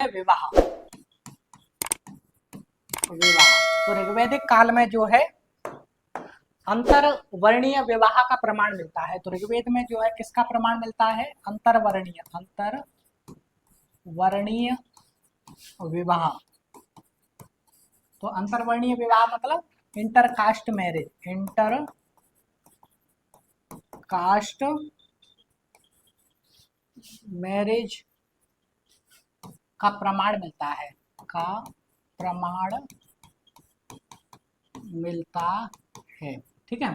विवाह। विवाह तो ऋग्वैदिक काल में जो है अंतरवर्णीय विवाह का प्रमाण मिलता है। तो ऋग्वेद में जो है किसका प्रमाण मिलता है? अंतरवर्णीय विवाह। तो अंतरवर्णीय विवाह मतलब इंटरकास्ट मैरिज, इंटरकास्ट मैरिज का प्रमाण मिलता है, ठीक है।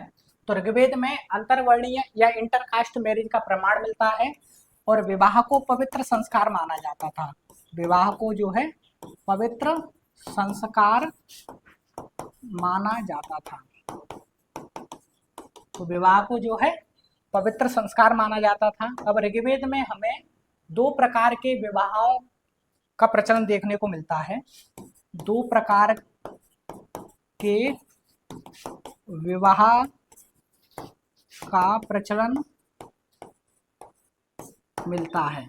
तो ऋग्वेद में अंतरवर्णीय या इंटरकास्ट मैरिज का प्रमाण मिलता है और विवाह को पवित्र संस्कार माना जाता था। विवाह को जो है पवित्र संस्कार माना जाता था। तो विवाह को जो है पवित्र संस्कार माना जाता था। अब ऋग्वेद में हमें दो प्रकार के विवाहों का प्रचलन देखने को मिलता है। दो प्रकार के विवाह का प्रचलन मिलता है।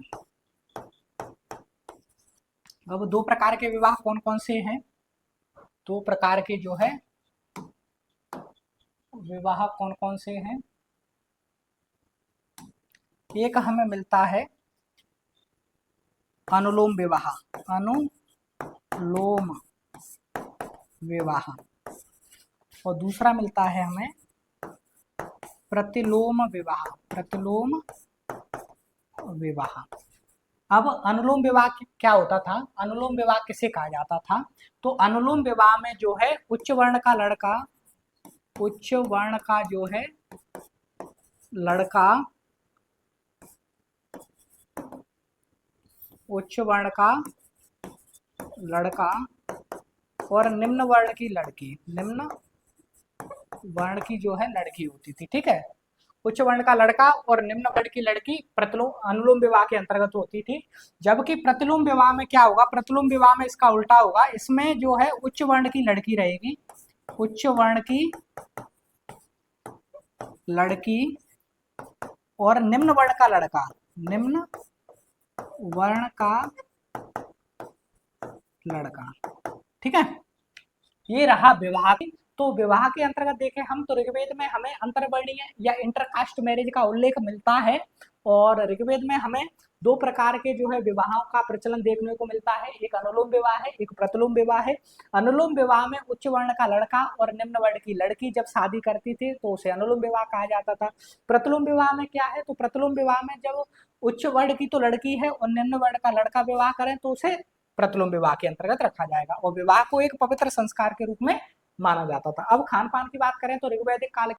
अब दो प्रकार के विवाह कौन कौन से हैं? दो प्रकार के जो है विवाह कौन कौन से हैं? एक हमें मिलता है अनुलोम विवाह, अनुलोम विवाह, और दूसरा मिलता है हमें प्रतिलोम विवाह, प्रतिलोम विवाह। अब अनुलोम विवाह क्या होता था? अनुलोम विवाह किसे कहा जाता था? तो अनुलोम विवाह में जो है उच्च वर्ण का लड़का, उच्च वर्ण का जो है लड़का, उच्च वर्ण का लड़का और निम्न वर्ण की लड़की, निम्न वर्ण की जो है लड़की होती थी, ठीक है। उच्च वर्ण का लड़का और निम्न वर्ण की लड़की अनुलोम विवाह के अंतर्गत होती थी। जबकि प्रतिलोम विवाह में क्या होगा? प्रतिलोम विवाह में इसका उल्टा होगा। इसमें जो है उच्च वर्ण की लड़की रहेगी, उच्च वर्ण की लड़की और निम्न वर्ण का लड़का, निम्न वर्ण का लड़का, ठीक है। ये रहा विवाह। तो विवाह के अंतर्गत देखें हम तो ऋग्वेद में हमें अंतरवर्णीय या इंटरकास्ट मैरिज का उल्लेख मिलता है और ऋग्वेद में हमें दो प्रकार के जो है विवाहों का प्रचलन देखने को मिलता है। एक अनुलोम विवाह है, एक प्रतिलोम विवाह है। अनुलोम विवाह में उच्च वर्ण का लड़का और निम्न वर्ण की लड़की जब शादी करती थी तो उसे अनुलोम विवाह कहा जाता था। प्रतिलोम विवाह में क्या है? तो प्रतिलोम विवाह में जब उच्च वर्ण की तो लड़की है और निम्न वर्ण का लड़का विवाह करें तो उसे प्रतिलोम विवाह के अंतर्गत रखा जाएगा और विवाह को एक पवित्र संस्कार के रूप में माना जाता था। अब खान पान की बात करें तो ऋग्वैदिक काल